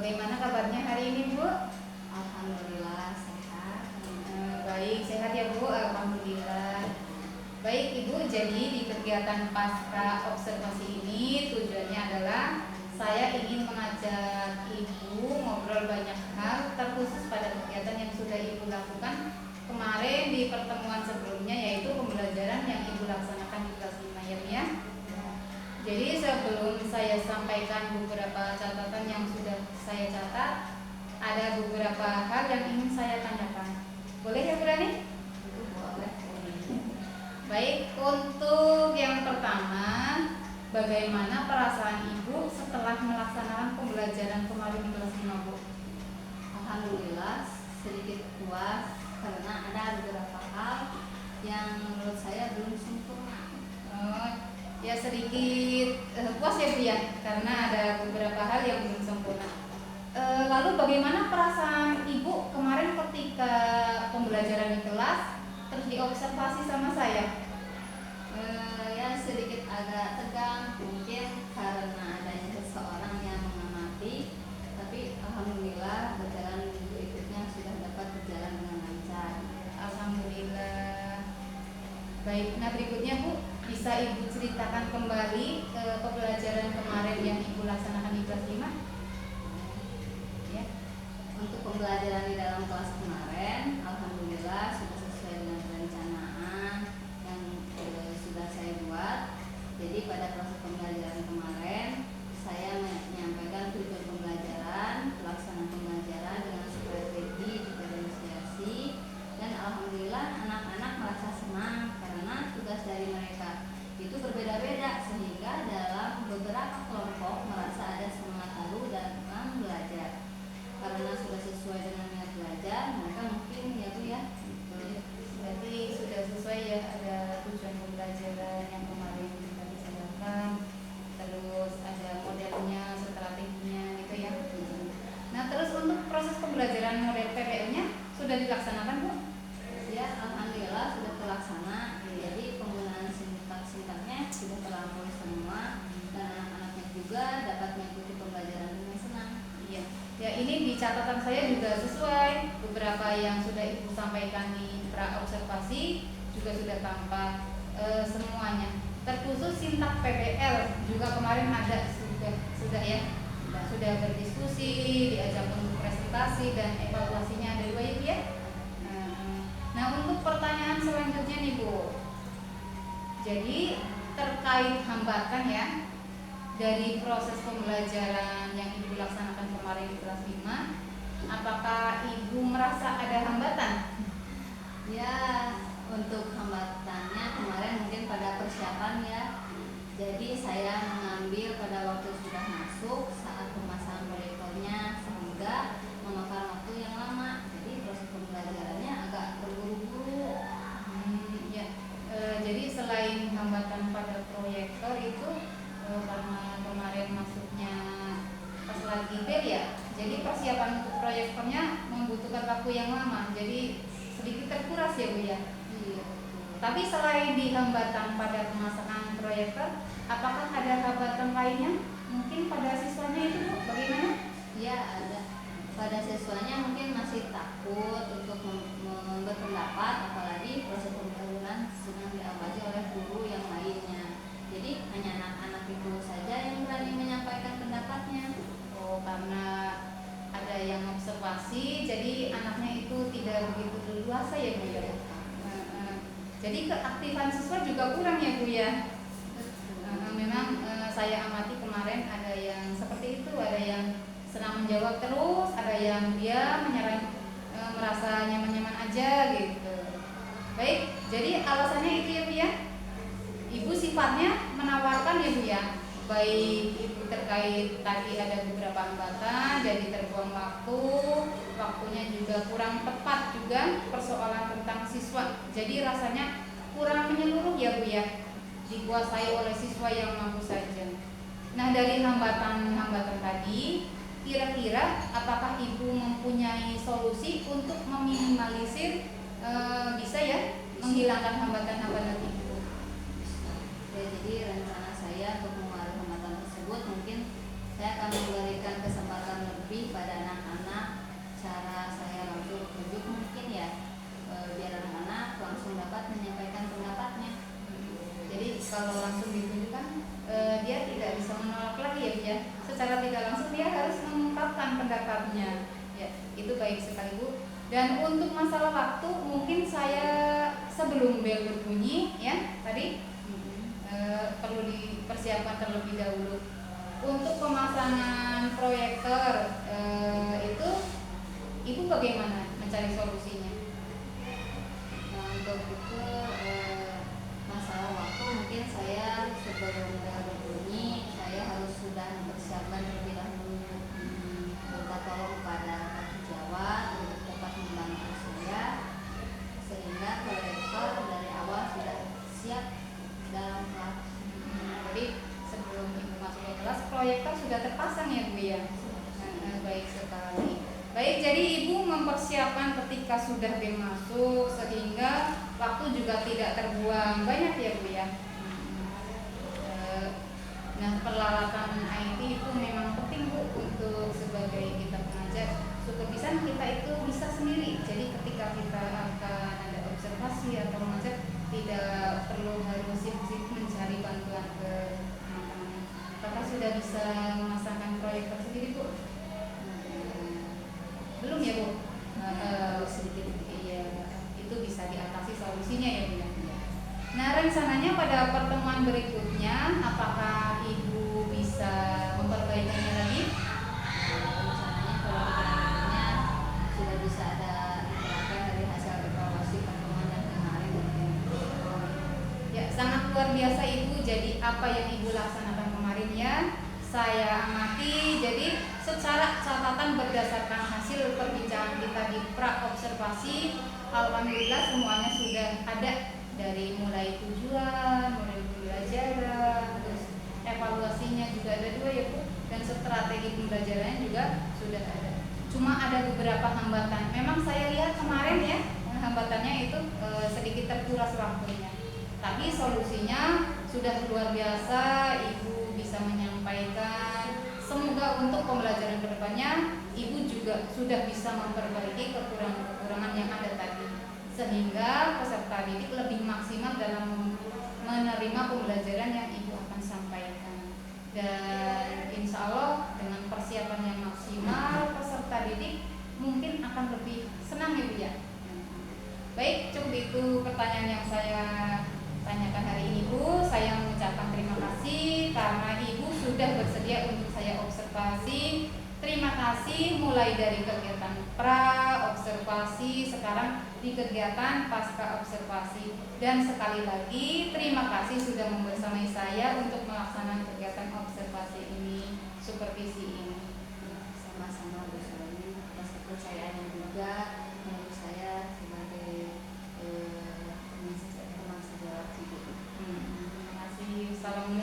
Bagaimana kabarnya hari ini, Bu? Alhamdulillah sehat. Baik, sehat ya, Bu. Alhamdulillah. Baik, Ibu. Jadi di kegiatan pasca observasi ini tujuannya adalah saya ingin mengajak Ibu ngobrol banyak hal, terkhusus pada kegiatan yang sudah Ibu lakukan kemarin di pertemuan sebelumnya, yaitu pembelajaran yang Ibu laksanakan di kelas 5 ya. Jadi sebelum saya sampaikan beberapa catatan yang sudah saya catat, ada beberapa hal yang ingin saya tanyakan. Boleh ya, Bu Rani? Boleh. Baik, untuk yang pertama, bagaimana perasaan Ibu setelah melaksanakan pembelajaran kemarin di kelas 5, Bu? Alhamdulillah sedikit puas karena ada beberapa hal yang menurut saya belum sempurna. Ya sedikit puas ya, Bu ya, karena ada beberapa hal yang belum sempurna. Lalu bagaimana perasaan Ibu kemarin ketika pembelajaran di kelas terus diobservasi sama saya? Ya sedikit agak tegang mungkin karena adanya seseorang yang mengamati, tapi alhamdulillah berjalan minggu berikutnya sudah dapat berjalan dengan lancar. Alhamdulillah. Baik, nah berikutnya Bu, bisa Ibu ceritakan kembali pembelajaran kemarin yang Ibu laksanakan di kelas 5? Ya. Untuk pembelajaran di dalam kelas kemarin, alhamdulillah sudah sesuai dengan perencanaan yang sudah saya buat. Jadi pada proses pembelajaran kemarin, saya menyampaikan tujuan pembelajaran, pelaksanaan pembelajaran dengan strategi juga demonstrasi, dan alhamdulillah anak-anak merasa senang karena tugas dari mereka itu berbeda-beda, sehingga dalam beberapa kelompok merasa ada semangat baru dalam belajar. Karena sudah sesuai dengan niat belajar, mereka mungkin ya Bu ya. Berarti sudah sesuai ya, ada tujuan pembelajaran yang kemarin kita bicarakan, terus ada modelnya, strateginya gitu ya. Nah terus untuk proses pembelajaran model PPL-nya sudah dilaksanakan, Bu? Ya, alhamdulillah sudah terlaksana. Jadi penggunaan sintaknya sudah terlampau semua, dan anak-anaknya juga dapat mengikuti pembelajaran dengan senang. Iya. Ya ini di catatan saya juga sesuai, beberapa yang sudah Ibu sampaikan di pra observasi juga sudah tampak semuanya. Terkhusus sintak PPL juga kemarin ada sudah ya, sudah berdiskusi, diajak untuk presentasi dan evaluasinya ada dua Ibu ya. Nah untuk pertanyaan selanjutnya nih Bu, jadi terkait hambatan ya dari proses pembelajaran yang Ibu laksanakan kemarin di kelas 5, apakah Ibu merasa ada hambatan? Ya, untuk hambatannya kemarin mungkin pada persiapan ya. Jadi saya mengambil pada waktu sudah masuk saat pemasangan proyektornya, sehingga memakan waktu yang lama. Jadi proses pembelajarannya agak terburu-buru. Ya. Jadi selain hambatan pada proyektor itu karena kemarin masuknya pas lagi bel ya, jadi persiapan untuk proyektornya membutuhkan waktu yang lama, jadi sedikit terkuras ya Bu ya. Iya. Tapi selain di hambatan pada pemasangan proyektor, apakah ada hambatan lainnya? Mungkin pada siswanya itu Bu, bagaimana? Ya, ada. Pada siswanya mungkin masih takut untuk berpendapat, apalagi proses pembelajaran sedang diawasi oleh guru yang lainnya. Jadi hanya anak-anak itu saja yang berani menyampaikan pendapatnya. Oh, karena ada yang observasi, jadi anaknya itu tidak begitu leluasa ya Bu ya. Jadi keaktifan siswa juga kurang ya Bu ya. Memang saya amati kemarin ada yang seperti itu, ada yang senang menjawab terus, ada yang dia menyerang, merasa nyaman-nyaman aja gitu. Baik, jadi alasannya itu ya Bu ya. Ibu sifatnya menawarkan ya Bu ya, baik Ibu terkait tadi ada beberapa hambatan, jadi terbuang waktunya juga kurang tepat juga persoalan tentang siswa. Jadi rasanya kurang menyeluruh ya Bu ya, dikuasai oleh siswa yang mampu saja. Nah dari hambatan-hambatan tadi, kira-kira apakah Ibu mempunyai solusi untuk meminimalisir bisa ya menghilangkan hambatan-hambatan itu? Ya, jadi rencana saya untuk mengurangi hambatan tersebut mungkin saya akan memberikan kesempatan lebih pada anak-anak. Cara saya langsung tunjuk mungkin ya, biar anak-anak langsung dapat menyampaikan pendapatnya. Jadi kalau langsung ditunjukkan dia tidak bisa menolak lagi ya Bu ya. Secara tidak langsung dia harus mengungkapkan pendapatnya. Ya, itu baik sekali Bu. Dan untuk masalah waktu mungkin saya sebelum bel berbunyi ya tadi perlu dipersiapkan terlebih dahulu. Untuk pemasangan proyektor itu Ibu bagaimana mencari solusinya? Nah, untuk itu masalah waktu mungkin saya sebelum bel berbunyi saya harus sudah mempersiapkan terlebih dahulu, minta tolong pada pejabat untuk dapat membantu saya sehingga proyektor dari awal sudah siap dalam kelas. Jadi sebelum Ibu masuk ke kelas proyektor sudah terpasang ya Bu ya. Baik sekali. Baik, jadi Ibu mempersiapkan ketika sudah bel masuk sehingga waktu juga tidak terbuang banyak ya Bu ya. Nah, peralatan IT itu memang penting Bu untuk sebagai kita pengajar. Supervisan kita itu bisa sendiri. Jadi ketika kita akan ada observasi atau mengajar tidak perlu harus sibuk mencari bantuan ke teman-teman. Apakah sudah bisa memasangkan proyektor sendiri Bu? Belum ya Bu? Sedikit iya, itu bisa diatasi solusinya ya Bu ya. Nah, rencananya pada pertemuan berikutnya apakah Ibu bisa memperbaikinya lagi? Rencananya kalau berikutnya sudah bisa ada diterapkan dari hasil evaluasi pertemuan yang kemarin. Ya, sangat luar biasa Ibu. Jadi apa yang Ibu laksanakan kemarin ya saya amati. Jadi secara catatan berdasarkan hasil perbincangan kita di pra observasi, alhamdulillah semuanya sudah ada, dari mulai tujuan, mulai pembelajaran, terus evaluasinya juga ada 2 ya Bu, dan strategi pembelajarannya juga sudah ada. Cuma ada beberapa hambatan. Memang saya lihat kemarin ya hambatannya itu sedikit terkuras waktunya. Tapi solusinya sudah luar biasa Ibu bisa menyampaikan. Semoga untuk pembelajaran kedepannya Ibu juga sudah bisa memperbaiki kekurangan-kekurangan yang ada tadi, sehingga peserta didik lebih maksimal dalam menerima pembelajaran yang Ibu akan sampaikan. Dan insya Allah dengan persiapan yang maksimal peserta didik mungkin akan lebih senang ya Bu ya. Baik, cukup itu pertanyaan yang saya tanyakan hari ini Bu. Saya mengucapkan terima kasih karena Ibu sudah bersedia untuk saya observasi. Terima kasih mulai dari kegiatan pra observasi, sekarang di kegiatan pasca observasi. Dan sekali lagi terima kasih sudah membersamai saya untuk melaksanakan kegiatan observasi ini, supervisi ini. Sama-sama Bu Sulami, atas kepercayaan juga menurut saya sebagai teman sejawat. Terima kasih. Salam